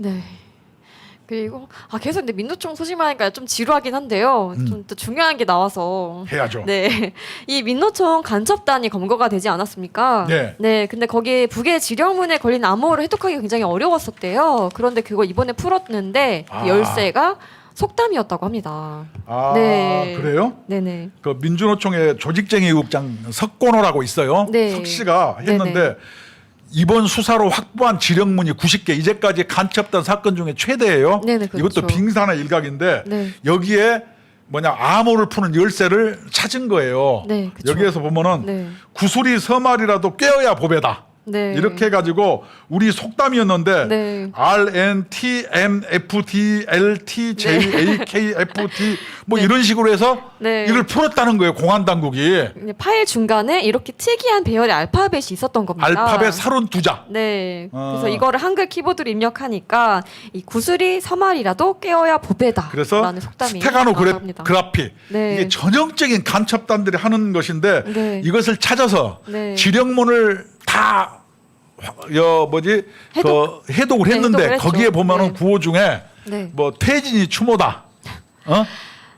네. 그리고 계속 근데 민노총 소식하니까 좀 지루하긴 한데요. 좀 또 중요한 게 나와서 해야죠. 네, 이 민노총 간첩단이 검거가 되지 않았습니까? 네. 네, 근데 거기에 북의 지령문에 걸린 암호를 해독하기 굉장히 어려웠었대요. 그런데 그거 이번에 풀었는데 그 열쇠가 속담이었다고 합니다. 아, 네. 그래요? 네네. 그 민주노총의 조직쟁의국장 석곤호라고 있어요. 네. 석 씨가 했는데 네네. 이번 수사로 확보한 지령문이 90개, 이제까지 간첩단 사건 중에 최대예요. 네네, 그렇죠. 이것도 빙산의 일각인데 네. 여기에 암호를 푸는 열쇠를 찾은 거예요. 네, 그쵸. 여기에서 보면은 네. 구슬이 서말이라도 꿰어야 보배다. 네. 이렇게 해가지고 우리 속담이었는데 네. RNTMFTLTJAKFT 뭐 네. 이런 식으로 해서 네. 이걸 풀었다는 거예요. 공안 당국이. 파일 중간에 이렇게 특이한 배열의 알파벳이 있었던 겁니다. 알파벳 32자. 네. 어. 그래서 이거를 한글 키보드로 입력하니까 이 구슬이 서말이라도 깨어야 보배다. 그래서 라는 속담이 스테가노 나옵니다. 그래피 네. 이게 전형적인 간첩단들이 하는 것인데 네. 이것을 찾아서 네. 지령문을 다 해독을 네, 했는데 해독을 했죠. 거기에 보면은 네. 구호 중에 네. 뭐 퇴진이 추모다.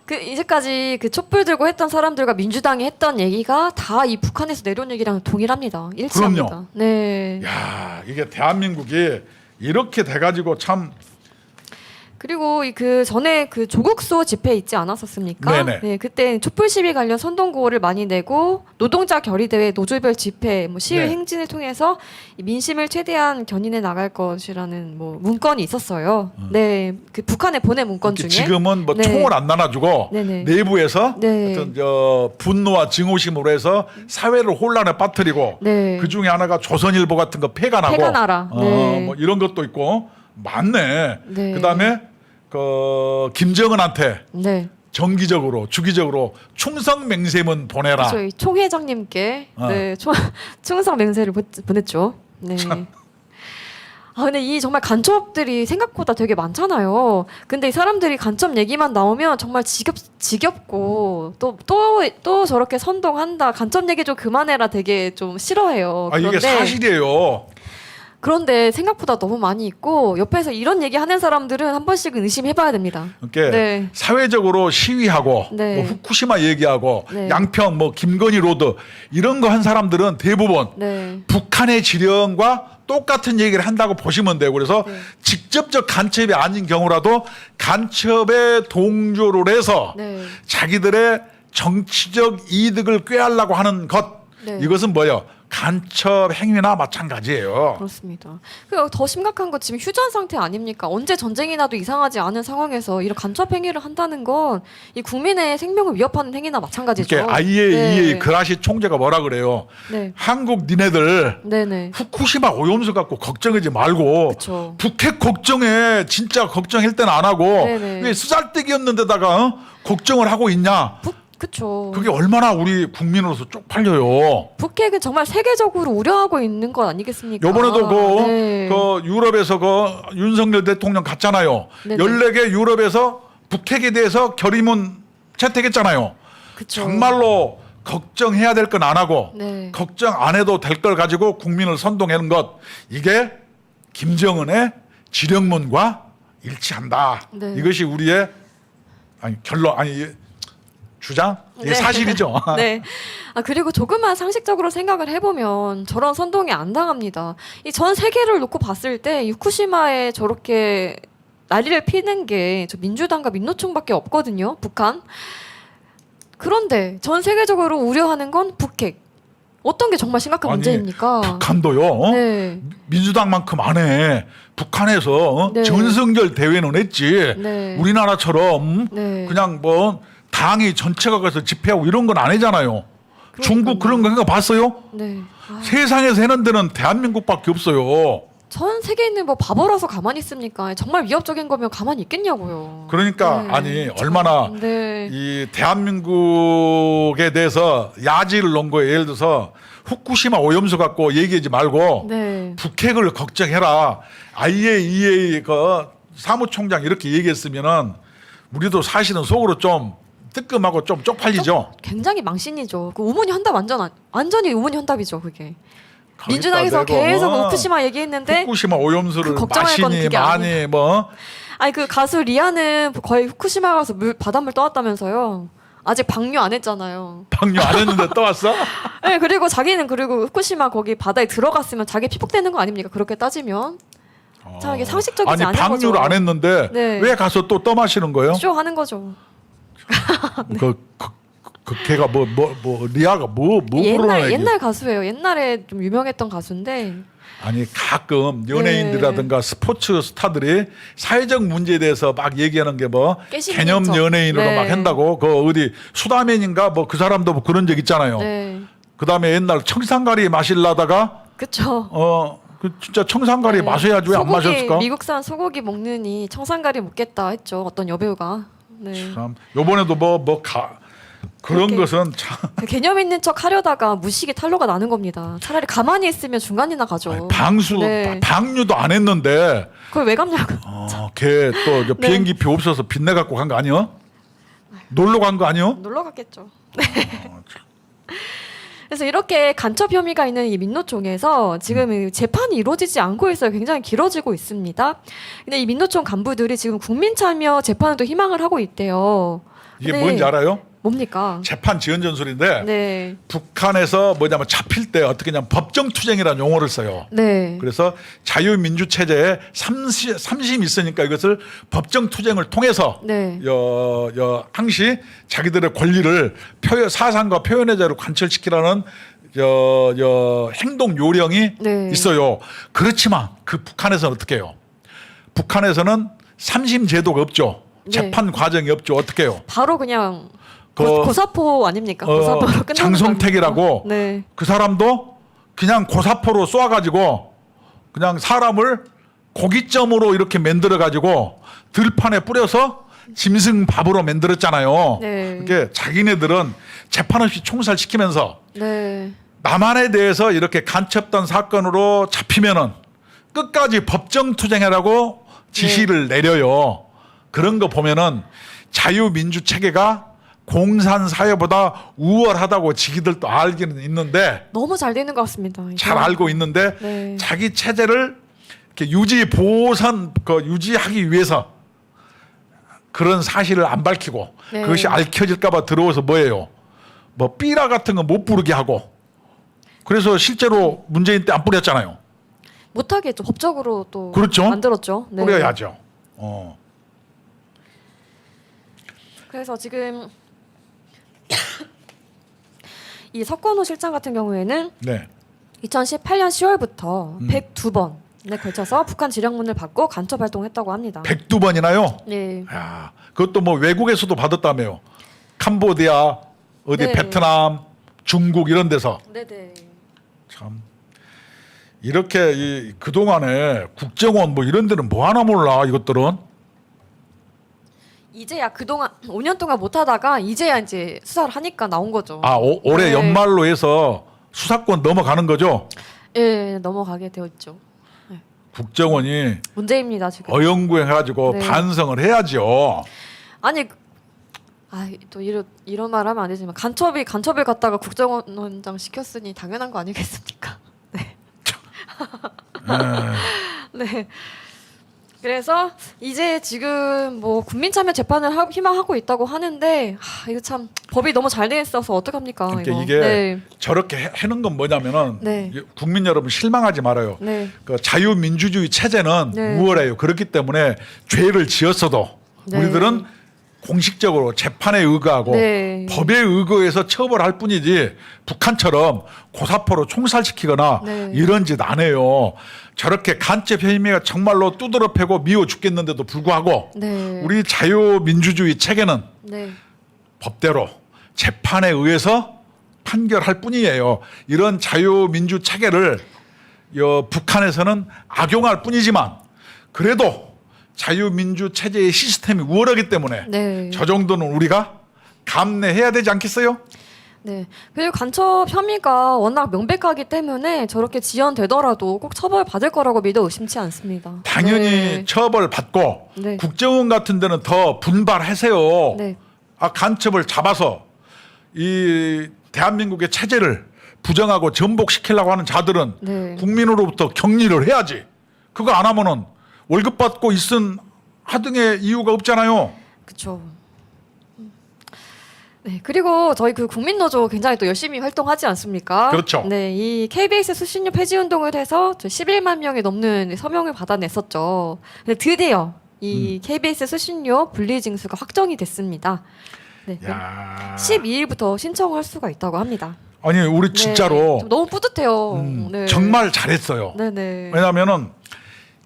그 이제까지 그 촛불 들고 했던 사람들과 민주당이 했던 얘기가 다 이 북한에서 내려온 얘기랑 동일합니다. 일치합니다. 그럼요. 네. 야, 이게 대한민국이 이렇게 돼가지고 참. 그리고 그 전에 그 조국수호 집회 있지 않았었습니까? 네네. 네, 그때 촛불 시위 관련 선동구호를 많이 내고 노동자 결의대회, 노조별 집회, 뭐 시위 네. 행진을 통해서 이 민심을 최대한 견인해 나갈 것이라는 뭐 문건이 있었어요. 네, 그 북한에 보낸 문건 중에 지금은 뭐 네. 총을 안 나눠주고 네네. 내부에서 네. 어떤 분노와 증오심으로 해서 사회를 혼란에 빠뜨리고 네. 그 중에 하나가 조선일보 같은 거 폐간하고 폐간하라. 네. 뭐 이런 것도 있고 많네. 네. 그다음에 그 김정은한테 네. 정기적으로 주기적으로 충성 맹세문 보내라. 저희 총 회장님께 네, 충성 맹세를 보냈죠. 네. 근데 이 정말 간첩들이 생각보다 되게 많잖아요. 근데 이 사람들이 간첩 얘기만 나오면 정말 지겹고 또 저렇게 선동한다. 간첩 얘기 좀 그만해라 되게 좀 싫어해요. 이게 사실이에요. 그런데 생각보다 너무 많이 있고 옆에서 이런 얘기 하는 사람들은 한 번씩은 의심해봐야 됩니다. 그러니까 네. 사회적으로 시위하고 네. 뭐 후쿠시마 얘기하고 네. 양평 뭐 김건희 로드 이런 거 한 사람들은 대부분 네. 북한의 지령과 똑같은 얘기를 한다고 보시면 되고 그래서 네. 직접적 간첩이 아닌 경우라도 간첩에 동조를 해서 네. 자기들의 정치적 이득을 꾀하려고 하는 것 네. 이것은 뭐예요? 간첩 행위나 마찬가지예요. 그렇습니다. 그리고 더 심각한 건 지금 휴전 상태 아닙니까? 언제 전쟁이 나도 이상하지 않은 상황에서 이런 간첩 행위를 한다는 건 이 국민의 생명을 위협하는 행위나 마찬가지죠. 이렇게 IAEA 그라시 총재가 뭐라 그래요? 네. 한국 니네들 네네. 후쿠시마 오염수 갖고 걱정하지 말고 그쵸. 북핵 걱정해. 진짜 걱정할 때는 안 하고 네네. 왜 쓰잘데기였는데다가 걱정을 하고 있냐? 그쵸. 그게 얼마나 우리 국민으로서 쪽팔려요. 북핵은 정말 세계적으로 우려하고 있는 것 아니겠습니까? 요번에도 네. 그 유럽에서 그 윤석열 대통령 갔잖아요. 네네. 14개 유럽에서 북핵에 대해서 결의문 채택했잖아요. 그쵸. 정말로 걱정해야 될 건 안 하고 네. 걱정 안 해도 될 걸 가지고 국민을 선동하는 것 이게 김정은의 지령문과 일치한다. 네. 이것이 우리의 주장? 이게 네. 사실이죠. 네. 그리고 조금만 상식적으로 생각을 해보면 저런 선동이 안 당합니다. 이 전 세계를 놓고 봤을 때 후쿠시마에 저렇게 난리를 피는 게 저 민주당과 민노총밖에 없거든요. 북한. 그런데 전 세계적으로 우려하는 건 북핵. 어떤 게 정말 심각한 문제입니까? 북한도요. 네. 민주당만큼 안 해. 북한에서 네. 전승절 대회는 했지. 네. 우리나라처럼 네. 그냥 뭐 당이 전체가 가서 집회하고 이런 건 안 하잖아요. 중국 그런 거 봤어요? 네. 세상에서 해는 데는 대한민국밖에 없어요. 전 세계인은 뭐 바보라서 가만히 있습니까? 정말 위협적인 거면 가만히 있겠냐고요. 그러니까 네. 얼마나 네. 이 대한민국에 대해서 야지를 놓은 거예요. 예를 들어서 후쿠시마 오염수 갖고 얘기하지 말고 네. 북핵을 걱정해라. IAEA 그 사무총장 이렇게 얘기했으면은 우리도 사실은 속으로 좀 뜨끔하고 좀 쪽팔리죠. 굉장히 망신이죠. 그 우문이 헌답 완전히 우문이 헌답이죠. 그게. 거기다 민주당에서 대고 계속 뭐 후쿠시마 얘기했는데 후쿠시마 오염수를 그 걱정할 건 마시니 그게 많이 뭐 아니 그 가수 리아는 거의 후쿠시마 가서 바닷물 떠왔다면서요. 아직 방류 안 했잖아요. 방류 안 했는데 떠왔어? 네, 그리고 자기는 그리고 후쿠시마 거기 바다에 들어갔으면 자기 피폭되는 거 아닙니까? 그렇게 따지면. 참 이게 상식적이지 아니 않은 거죠. 방류를 안 했는데 네. 왜 가서 또 떠마시는 거예요? 쇼 하는 거죠. 그 걔가 뭐 리아가 뭐 부르는 얘기? 옛날 가수예요. 옛날에 좀 유명했던 가수인데. 아니 가끔 연예인들이라든가 네. 스포츠 스타들이 사회적 문제에 대해서 막 얘기하는 게 뭐 깨시는 개념 척. 연예인으로 네. 막 한다고 그 어디 수다맨인가 뭐 그 사람도 뭐 그런 적 있잖아요. 네. 그다음에 옛날 청산가리 마실라다가 그쵸. 그 진짜 청산가리 네. 마셔야지 왜 안 소고기, 마셨을까? 미국산 소고기 먹느니 청산가리 먹겠다 했죠. 어떤 여배우가. 네. 참 요번에도 그런 그렇게. 것은 참 그 개념 있는 척 하려다가 무식이 탄로가 나는 겁니다. 차라리 가만히 있으면 중간이나 가죠. 네. 방류도 안 했는데 그걸 왜 갑냐고. 걔또 네. 비행기표 없어서 빚내 갖고 간 거 아니야? 놀러 간 거 아니야? 놀러 갔겠죠. 네. 그래서 이렇게 간첩 혐의가 있는 이 민노총에서 지금 이 재판이 이루어지지 않고 있어요. 굉장히 길어지고 있습니다. 근데 이 민노총 간부들이 지금 국민참여 재판에도 희망을 하고 있대요. 이게 네. 뭔지 알아요? 뭡니까? 재판 지연 전술인데 네. 북한에서 뭐냐면 잡힐 때 어떻게 하냐면 법정투쟁이라는 용어를 써요. 네. 그래서 자유민주 체제에 삼심이 있으니까 이것을 법정투쟁을 통해서 네. 항시 자기들의 권리를 사상과 표현의 자유를 관철시키라는 행동 요령이 네. 있어요. 그렇지만 그 북한에서는 어떻게 해요? 북한에서는 삼심 제도가 없죠. 네. 재판 과정이 없죠. 어떻게 해요? 바로 그냥 그 고사포 아닙니까? 고사포로 끝나는 장성택이라고 네. 그 사람도 그냥 고사포로 쏘아가지고 그냥 사람을 고깃점으로 이렇게 만들어가지고 들판에 뿌려서 짐승밥으로 만들었잖아요. 네. 그게 자기네들은 재판 없이 총살시키면서 네. 남한에 대해서 이렇게 간첩단 사건으로 잡히면은 끝까지 법정투쟁하라고 지시를 내려요. 그런 거 보면은 자유민주 체계가 공산 사회보다 우월하다고 지기들도 알기는 있는데 너무 잘 되는 것 같습니다. 잘 알고 있는데 네. 자기 체제를 이렇게 유지하기 위해서 그런 사실을 안 밝히고 네. 그것이 알켜질까봐 들어와서 뭐예요? 뭐 삐라 같은 거 못 부르게 하고 그래서 실제로 문재인 때 안 뿌렸잖아요. 못하겠죠. 법적으로 또 그렇죠. 만들었죠. 네. 뿌려야죠. 그래서 지금 이 석건호 실장 같은 경우에는 네. 2018년 10월부터 102번에 걸쳐서 북한 지령문을 받고 간첩 활동했다고 합니다. 102번이나요? 네. 야, 그것도 뭐 외국에서도 받았다며요. 캄보디아, 어디 네. 베트남, 중국 이런 데서. 네네. 참 이렇게 그동안에 국정원 뭐 이런 데는 뭐 하나 몰라 이것들은. 이제야 그동안 5년 동안 못하다가 이제야 이제 수사를 하니까 나온 거죠. 올해 네. 연말로 해서 수사권 넘어가는 거죠? 예, 넘어가게 되어 있죠. 국정원이 문제입니다 지금. 어영구해가지고 네. 반성을 해야죠. 아니 또 이런 말 하면 안 되지만 간첩을 갖다가 국정원장 시켰으니 당연한 거 아니겠습니까? 네. 네. 그래서 이제 지금 뭐 국민참여 재판을 희망하고 있다고 하는데 이거 참 법이 너무 잘 돼 있어서 어떡합니까? 그러니까 이거. 이게 네. 저렇게 해는 건 뭐냐면은 네. 국민 여러분 실망하지 말아요. 네. 그 자유민주주의 체제는 네. 우월해요. 그렇기 때문에 죄를 지었어도 네. 우리들은 공식적으로 재판에 의거하고 네. 법에 의거해서 처벌할 뿐이지 북한처럼 고사포로 총살시키거나 네. 이런 짓 안 해요. 저렇게 간첩 혐의가 정말로 두드러 패고 미워 죽겠는데도 불구하고 네. 우리 자유민주주의 체계는 네. 법대로 재판에 의해서 판결할 뿐이에요. 이런 자유민주 체계를 북한에서는 악용할 뿐이지만 그래도 자유민주 체제의 시스템이 우월하기 때문에 네. 저 정도는 우리가 감내해야 되지 않겠어요? 네. 그리고 간첩 혐의가 워낙 명백하기 때문에 저렇게 지연되더라도 꼭 처벌 받을 거라고 믿어 의심치 않습니다. 당연히 네. 처벌받고 네. 국정원 같은 데는 더 분발하세요. 네. 간첩을 잡아서 이 대한민국의 체제를 부정하고 전복시키려고 하는 자들은 네. 국민으로부터 격리를 해야지. 그거 안 하면은 월급 받고 있은 하등의 이유가 없잖아요. 그렇죠. 네, 그리고 저희 그 국민노조 굉장히 또 열심히 활동하지 않습니까? 그렇죠. 네, 이 KBS 수신료 폐지 운동을 해서 11만 명이 넘는 서명을 받아냈었죠. 근데 드디어 이 KBS 수신료 분리징수가 확정이 됐습니다. 네, 야. 12일부터 신청할 수가 있다고 합니다. 아니 우리 네, 진짜로 좀 너무 뿌듯해요. 네. 정말 잘했어요. 네네. 왜냐하면은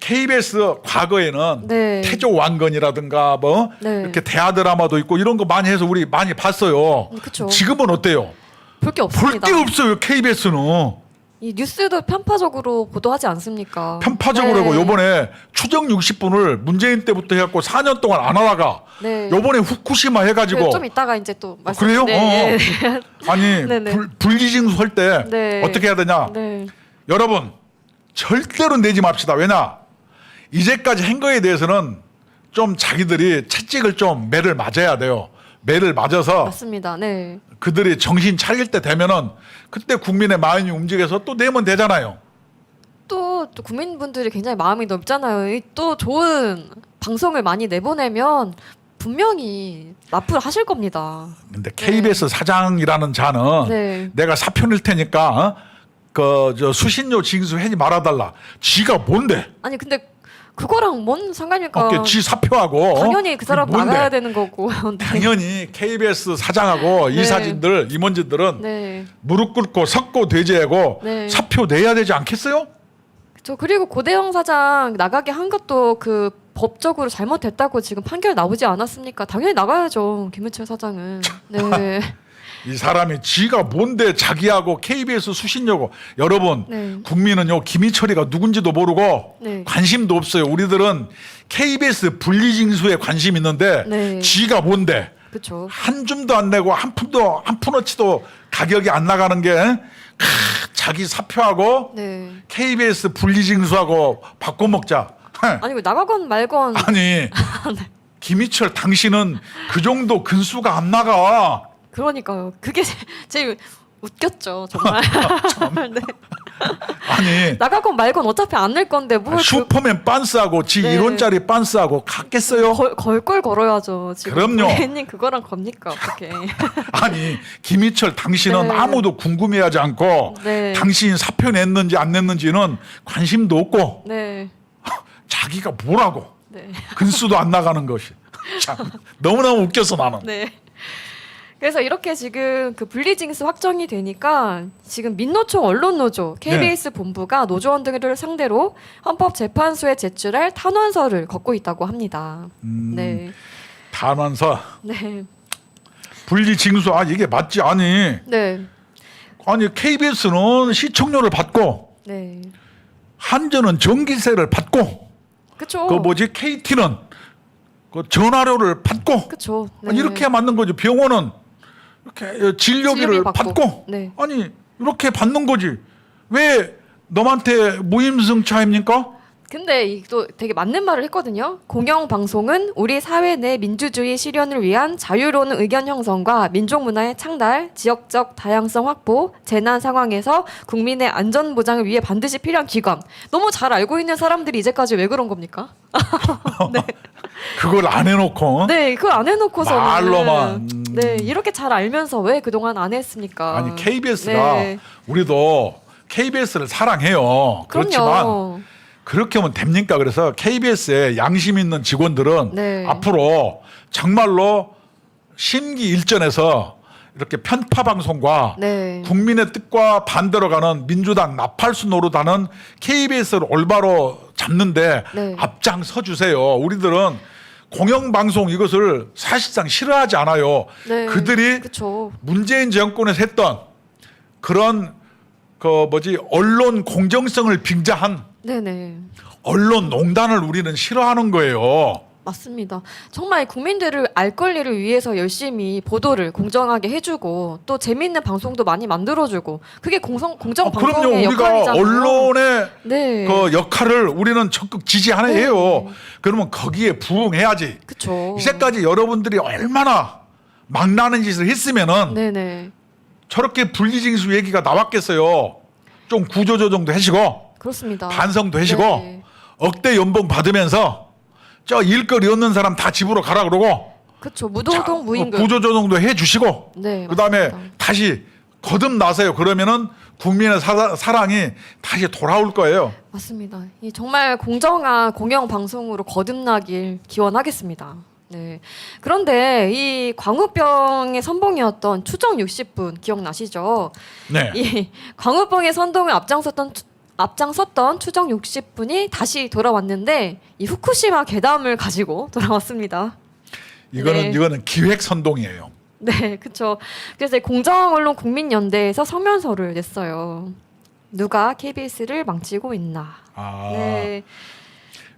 KBS 과거에는 네. 태조 왕건이라든가 뭐 네. 이렇게 대하 드라마도 있고 이런 거 많이 해서 우리 많이 봤어요. 그쵸. 지금은 어때요? 볼 게 볼 없습니다. 게 없어요. KBS는 이 뉴스도 편파적으로 보도하지 않습니까? 편파적으로 네. 하고 요번에 추정 60분을 문재인 때부터 해갖고 4년 동안 안 하다가 네. 요번에 후쿠시마 해가지고 좀 이따가 이제 또 말씀. 그래요? 네. 아니 네네. 분리징수 할 때 네. 어떻게 해야 되냐? 네. 여러분 절대로 내지 맙시다. 왜냐? 이제까지 한 거에 대해서는 좀 자기들이 채찍을 좀 매를 맞아야 돼요. 매를 맞아서 맞습니다. 네. 그들이 정신 차릴 때 되면은 그때 국민의 마음이 움직여서 또 내면 되잖아요. 또 국민분들이 굉장히 마음이 넓잖아요. 또 좋은 방송을 많이 내보내면 분명히 납부를 하실 겁니다. 근데 KBS 사장이라는 자는 네. 내가 사표 낼 테니까 저 수신료 징수하지 말아달라. 지가 뭔데? 아니 근데 그거랑 뭔 상관입니까? 지 사표하고 당연히 그 사람 뭔데? 나가야 되는 거고. 네. 당연히 KBS 사장하고 네. 이사진들 임원진들은 네. 무릎 꿇고 석고 돼지하고 네. 사표 내야 되지 않겠어요? 저 그리고 고대영 사장 나가게 한 것도 그 법적으로 잘못됐다고 지금 판결 나오지 않았습니까? 당연히 나가야죠. 김은철 사장은. 네. 이 사람이 지가 뭔데 자기하고 KBS 수신료고 여러분 네. 국민은요 김희철이가 누군지도 모르고 네. 관심도 없어요. 우리들은 KBS 분리징수에 관심 있는데 네. 지가 뭔데 그렇죠. 한 줌도 안 내고 한 푼어치도 가격이 안 나가는 게 자기 사표하고 네. KBS 분리징수하고 바꿔 먹자. 아니 왜 나가건 말건. 아니 김희철 당신은 그 정도 근수가 안 나가. 그러니까요. 그게 제일 웃겼죠. 정말. 네. 아니 나가건 말건 어차피 안 낼 건데 뭘 슈퍼맨 빤스하고 지 네. 1원짜리 빤스하고 같겠어요? 걸 걸 걸어야죠. 지금 그럼요. 고객님 그거랑 겁니까 어떻게? 아니 김희철 당신은 네. 아무도 궁금해하지 않고 네. 당신이 사표 냈는지 안 냈는지는 관심도 없고 네. 자기가 뭐라고 네. 근수도 안 나가는 것이 참 너무너무 웃겨서 나는. 네. 그래서 이렇게 지금 그 분리징수 확정이 되니까 지금 민노총 언론노조 KBS 본부가 노조원 등을 상대로 헌법재판소에 제출할 탄원서를 걷고 있다고 합니다. 네. 탄원서 네. 분리징수 이게 맞지 아니 KBS는 시청료를 받고 네. 한전은 전기세를 받고 그쵸. 그 뭐지 KT는 그 전화료를 받고 그쵸. 아니, 이렇게 맞는 거죠. 병원은 이렇게 진료비를 진료비 받고, 받고. 네. 아니 이렇게 받는 거지. 왜 너한테 무임승차입니까? 근데 이또 되게 맞는 말을 했거든요. 공영방송은 우리 사회 내 민주주의 실현을 위한 자유로운 의견 형성과 민족문화의 창달, 지역적 다양성 확보, 재난 상황에서 국민의 안전 보장을 위해 반드시 필요한 기관. 너무 잘 알고 있는 사람들이 이제까지 왜 그런 겁니까? 네. 그걸 안 해놓고 네, 그걸 안 해놓고서는 말로만. 네, 이렇게 잘 알면서 왜 그동안 안 했습니까? 아니 KBS가 네. 우리도 KBS를 사랑해요. 그렇지만 그럼요. 그렇게 하면 됩니까? 그래서 KBS에 양심 있는 직원들은 네. 앞으로 정말로 심기일전에서 이렇게 편파 방송과 네. 국민의 뜻과 반대로 가는 민주당 나팔수 노릇하는 KBS를 올바로 잡는데 네. 앞장서 주세요. 우리들은 공영방송 이것을 사실상 싫어하지 않아요. 네. 그들이 그쵸. 문재인 정권에서 했던 그런 언론 공정성을 빙자한 네네. 언론 농단을 우리는 싫어하는 거예요. 맞습니다. 정말 국민들을 알 권리를 위해서 열심히 보도를 공정하게 해주고 또 재미있는 방송도 많이 만들어주고 그게 공정 그럼요. 방송의 우리가 역할이잖아요. 언론의 네. 그 역할을 우리는 적극 지지하는 해요. 그러면 거기에 부응해야지. 그쵸. 이제까지 여러분들이 얼마나 막 나는 짓을 했으면은 네네. 저렇게 분리징수 얘기가 나왔겠어요. 좀 구조조정도 해시고 그렇습니다. 반성도 해시고 네. 억대 연봉 받으면서 저 일거리 없는 사람 다 집으로 가라 그러고 그렇죠. 무노동 무임금. 구조조정도 해주시고 네. 그다음에 맞습니다. 다시 거듭나세요. 그러면은 국민의 사랑이 다시 돌아올 거예요. 맞습니다. 이 정말 공정한 공영 방송으로 거듭나길 기원하겠습니다. 네. 그런데 이 광우병의 선봉이었던 추정 60분 기억나시죠? 네. 이 광우병의 선동을 앞장섰던 추정 60분이 다시 돌아왔는데 이 후쿠시마 괴담을 가지고 돌아왔습니다. 네. 이거는 기획 선동이에요. 네, 그렇죠. 그래서 공정언론 국민연대에서 성명서를 냈어요. 누가 KBS를 망치고 있나? 아. 네,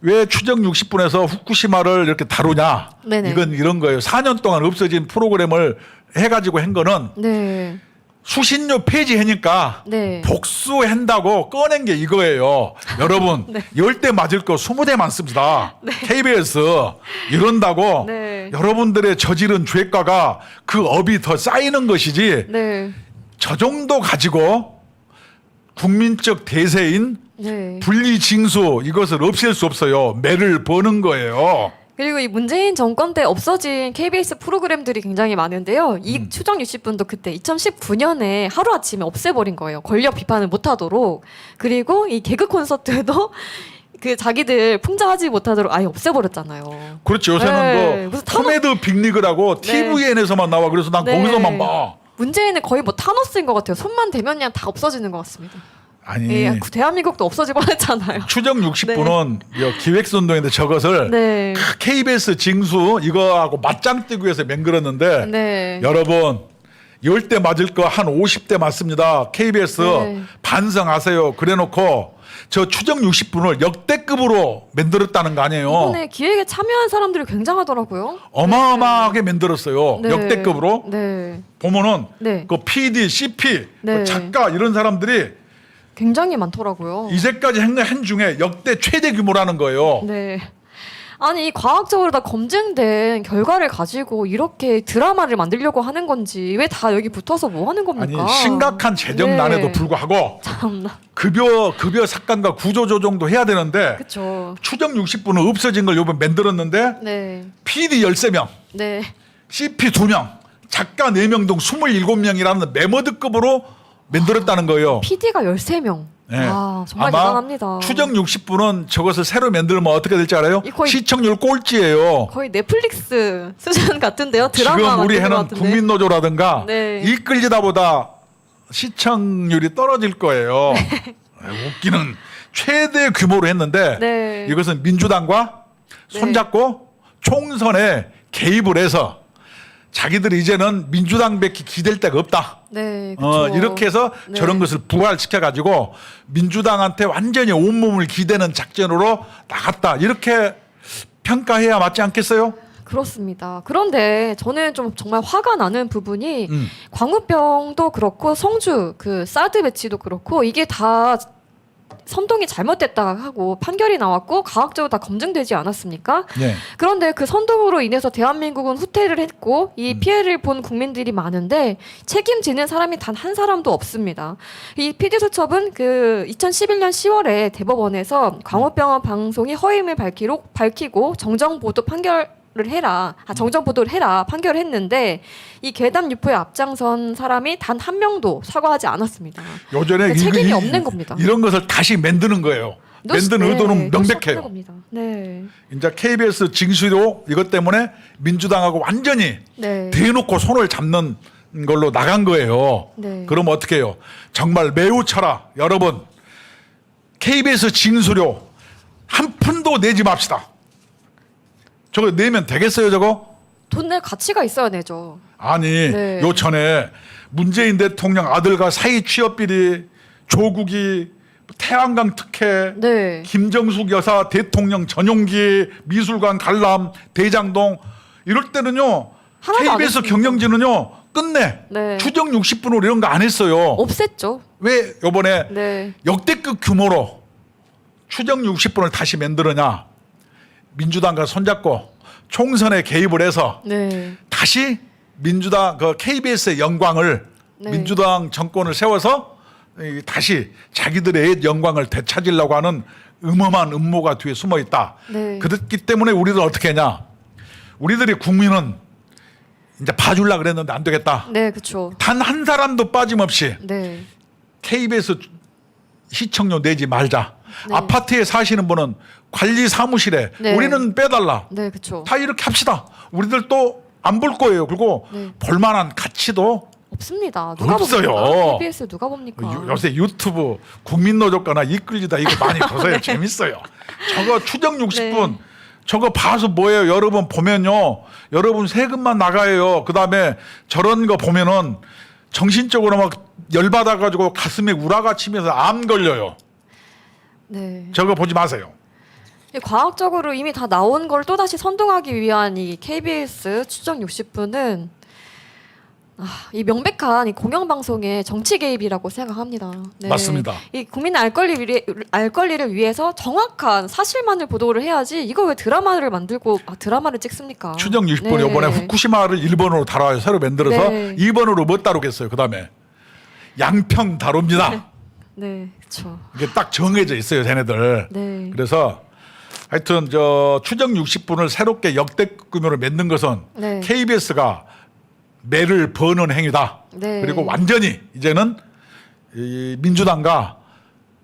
왜 추정 60분에서 후쿠시마를 이렇게 다루냐? 네네. 이건 이런 거예요. 4년 동안 없어진 프로그램을 해가지고 한 거는 네, 수신료 폐지하니까 네. 복수한다고 꺼낸 게 이거예요. 여러분, 네. 10대 맞을 거 20대 많습니다. KBS 이런다고 네. 여러분들의 저지른 죄가가 그 업이 더 쌓이는 것이지 네, 저 정도 가지고 국민적 대세인 네. 분리징수 이것을 없앨 수 없어요. 매를 버는 거예요. 그리고 이 문재인 정권 때 없어진 KBS 프로그램들이 굉장히 많은데요. 이 추정 60분도 그때 2019년에 하루아침에 없애버린 거예요. 권력 비판을 못하도록. 그리고 이 개그 콘서트도 그 자기들 풍자하지 못하도록 아예 없애버렸잖아요. 그렇죠. 요새는 네, 뭐 무슨 타노- 코미드 빅리그라고 네. TVN에서만 나와. 그래서 난 네. 거기서만 봐. 문재인은 거의 뭐 타노스인 것 같아요. 손만 대면 그냥 다 없어지는 것 같습니다. 아니 예, 대한민국도 없어지고 했잖아요. 추정 60분은 기획선동인데 저것을 네. KBS 징수 이거하고 맞짱 뜨기 위해서 맹글었는데 네. 여러분 10대 맞을 거 한 50대 맞습니다. KBS 네. 반성하세요. 그래놓고 저 추정 60분을 역대급으로 만들었다는 거 아니에요. 이번에 기획에 참여한 사람들이 굉장하더라고요. 어마어마하게 만들었어요. 네. 역대급으로. 네. 보면은 네. 그 PD, CP, 네. 그 작가 이런 사람들이 굉장히 많더라고요. 이제까지 한 중에 역대 최대 규모라는 거예요. 네. 아니 과학적으로 다 검증된 결과를 가지고 이렇게 드라마를 만들려고 하는 건지 왜 다 여기 붙어서 뭐 하는 겁니까? 아니 심각한 재정난에도 네. 불구하고 참나. 급여 삭감과 구조 조정도 해야 되는데 그렇죠. 추정 60분은 없어진 걸 요번 만들었는데 네. PD 13명, 네. CP 2명, 작가 4명 등 27명이라는 메머드급으로 만들었다는 거예요. PD가 13명. 네. 아, 정말 아마 대단합니다. 추정 60분은 저것을 새로 만들면 어떻게 될지 알아요? 이 거의- 시청률 꼴찌예요. 거의 넷플릭스 수준 같은데요. 드라마 지금 우리 만드는 것 해는 같은데. 국민노조라든가 네. 이끌리다 보다 시청률이 떨어질 거예요. 네. 웃기는 최대 규모로 했는데 네. 이것은 민주당과 네. 손잡고 총선에 개입을 해서 자기들이 이제는 민주당밖에 기댈 데가 없다. 네, 그렇죠. 이렇게 해서 네. 저런 것을 부활시켜 가지고 민주당한테 완전히 온몸을 기대는 작전으로 나갔다. 이렇게 평가해야 맞지 않겠어요? 그렇습니다. 그런데 저는 좀 정말 화가 나는 부분이 음. 광우병도 그렇고 성주 그 사드 배치도 그렇고 이게 다 선동이 잘못됐다 하고 판결이 나왔고 과학적으로 다 검증되지 않았습니까? 네. 그런데 그 선동으로 인해서 대한민국은 후퇴를 했고 이 피해를 본 국민들이 많은데 책임지는 사람이 단 한 사람도 없습니다. 이 PD수첩은 그 2011년 10월에 대법원에서 광우병원 방송이 허위임을 밝히고 정정보도 판결을 해라. 정정보도를 해라. 판결을 했는데 이 괴담 유포에 앞장선 사람이 단 한 명도 사과하지 않았습니다. 요전에 그러니까 책임이 없는 겁니다. 이런 것을 다시 만드는 거예요. 만든 네, 의도는 또 시작하는 명백해요. 겁니다. 네. 이제 KBS 징수도 이것 때문에 민주당하고 완전히 네. 대놓고 손을 잡는 걸로 나간 거예요. 네. 그럼 어떻게 해요? 정말 매우 쳐라. 여러분 KBS 징수료 한 푼도 내지 맙시다. 저거 내면 되겠어요 저거? 돈 낼 가치가 있어야 내죠. 아니 네. 요 전에 문재인 대통령 아들과 사이 취업 비리, 조국이 태양광 특혜, 네. 김정숙 여사 대통령 전용기, 미술관 관람, 대장동 이럴 때는요 하나도 안 KBS 했습니다. 경영진은요 끝내 네. 추정 60분으로 이런 거 안 했어요. 없앴죠. 왜 요번에 네. 역대급 규모로 추정 60분을 다시 만들었냐? 민주당과 손잡고 총선에 개입을 해서 네. 다시 민주당 그 KBS의 영광을 네. 민주당 정권을 세워서 다시 자기들의 옛 영광을 되찾으려고 하는 음험한 음모가 뒤에 숨어 있다. 네. 그렇기 때문에 우리는 어떻게 했냐? 우리들이 국민은 이제 봐주려고 그랬는데 안 되겠다. 네, 그렇죠. 단 한 사람도 빠짐없이 네. KBS 시청료 내지 말자. 네. 아파트에 사시는 분은 관리 사무실에 네. 우리는 빼달라. 네, 그렇죠. 다 이렇게 합시다. 우리들 또 안 볼 거예요. 그리고 네. 볼만한 가치도 없습니다. 누가 없어요. 봅니까? KBS 누가 봅니까? 요새 유튜브 국민노조거나 이끌리다 이거 많이 보세요. 재밌어요. 저거 추정 60분 네. 저거 봐서 뭐예요? 여러분 보면요. 여러분 세금만 나가요. 그다음에 저런 거 보면은 정신적으로 막 열받아 가지고 가슴에 우라가 치면서 암 걸려요. 네. 저거 보지 마세요. 과학적으로 이미 다 나온 걸 또다시 선동하기 위한 이 KBS 추정 60분은 이 명백한 이 공영방송의 정치 개입이라고 생각합니다. 네. 맞습니다. 이 국민의 알 권리를 위해서 정확한 사실만을 보도를 해야지 이거 왜 드라마를 만들고 드라마를 찍습니까? 추정 60분 네. 이번에 후쿠시마를 일본어로 다뤄요. 새로 만들어서 네. 일본어로 못 다루겠어요. 그다음에 양평 다룹니다. 네, 그렇죠. 이게 딱 정해져 있어요, 쟤네들. 네. 그래서 하여튼 저 추정 60분을 새롭게 역대급 규모로 만든 것은 네. KBS가 매를 버는 행위다. 네. 그리고 완전히 이제는 이 민주당과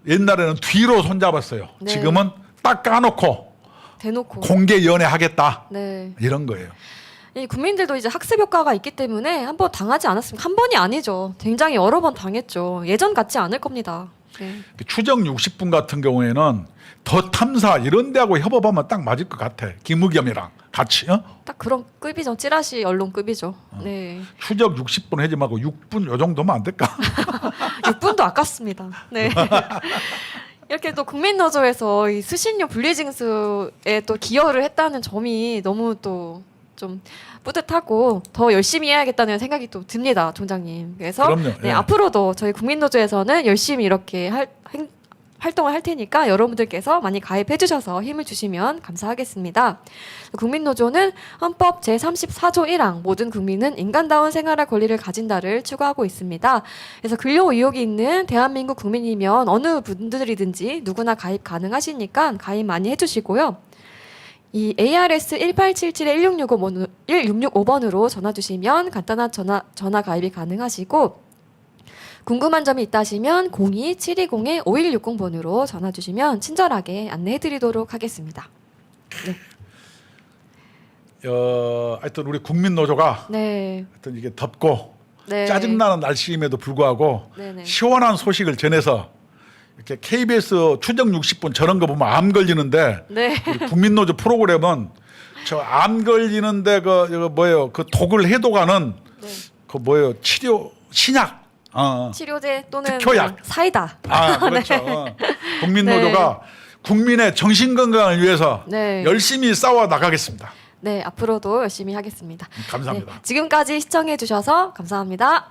옛날에는 뒤로 손잡았어요. 네. 지금은 딱 까놓고 대놓고. 공개 연애하겠다. 네. 이런 거예요. 이 국민들도 이제 학습 효과가 있기 때문에 한 번 당하지 않았습니까? 한 번이 아니죠. 굉장히 여러 번 당했죠. 예전 같지 않을 겁니다. 네. 추정 60분 같은 경우에는 더 탐사 이런 데하고 협업하면 딱 맞을 것 같아. 김의겸이랑 같이. 딱 그런 급이죠. 찌라시 언론급이죠. 네. 추적 60분 하지 말고 6분 요 정도면 안 될까? 6분도 아깝습니다. 네. 이렇게 또 국민노조에서 이 수신료 분리징수에 또 기여를 했다는 점이 너무 또 좀 뿌듯하고 더 열심히 해야겠다는 생각이 또 듭니다, 총장님. 그래서 그럼요. 네, 예. 앞으로도 저희 국민노조에서는 열심히 이렇게 활동을 할 테니까 여러분들께서 많이 가입해 주셔서 힘을 주시면 감사하겠습니다. 국민노조는 헌법 제34조 1항 모든 국민은 인간다운 생활할 권리를 가진다를 추구하고 있습니다. 그래서 근로 의욕이 있는 대한민국 국민이면 어느 분들이든지 누구나 가입 가능하시니까 가입 많이 해주시고요. 이 ARS 1877-1665번으로 전화 주시면 간단한 전화 가입이 가능하시고 궁금한 점이 있다 하시면 02-720-5160번으로 전화 주시면 친절하게 안내해 드리도록 하겠습니다. 네. 하여튼 우리 국민노조가 네. 하여튼 이게 덥고 네. 짜증나는 날씨임에도 불구하고 네네. 시원한 소식을 전해서 이렇게 KBS 추정 60분 저런 거 보면 암 걸리는데 네. 우리 국민노조 프로그램은 저 암 걸리는데 이거 뭐예요? 그 독을 해독하는 네. 그 뭐예요? 치료 신약. 치료제 또는 특효약. 사이다. 그렇죠. 국민노조가 국민의 정신 건강을 위해서 네. 열심히 싸워 나가겠습니다. 네, 앞으로도 열심히 하겠습니다. 감사합니다. 네, 지금까지 시청해 주셔서 감사합니다.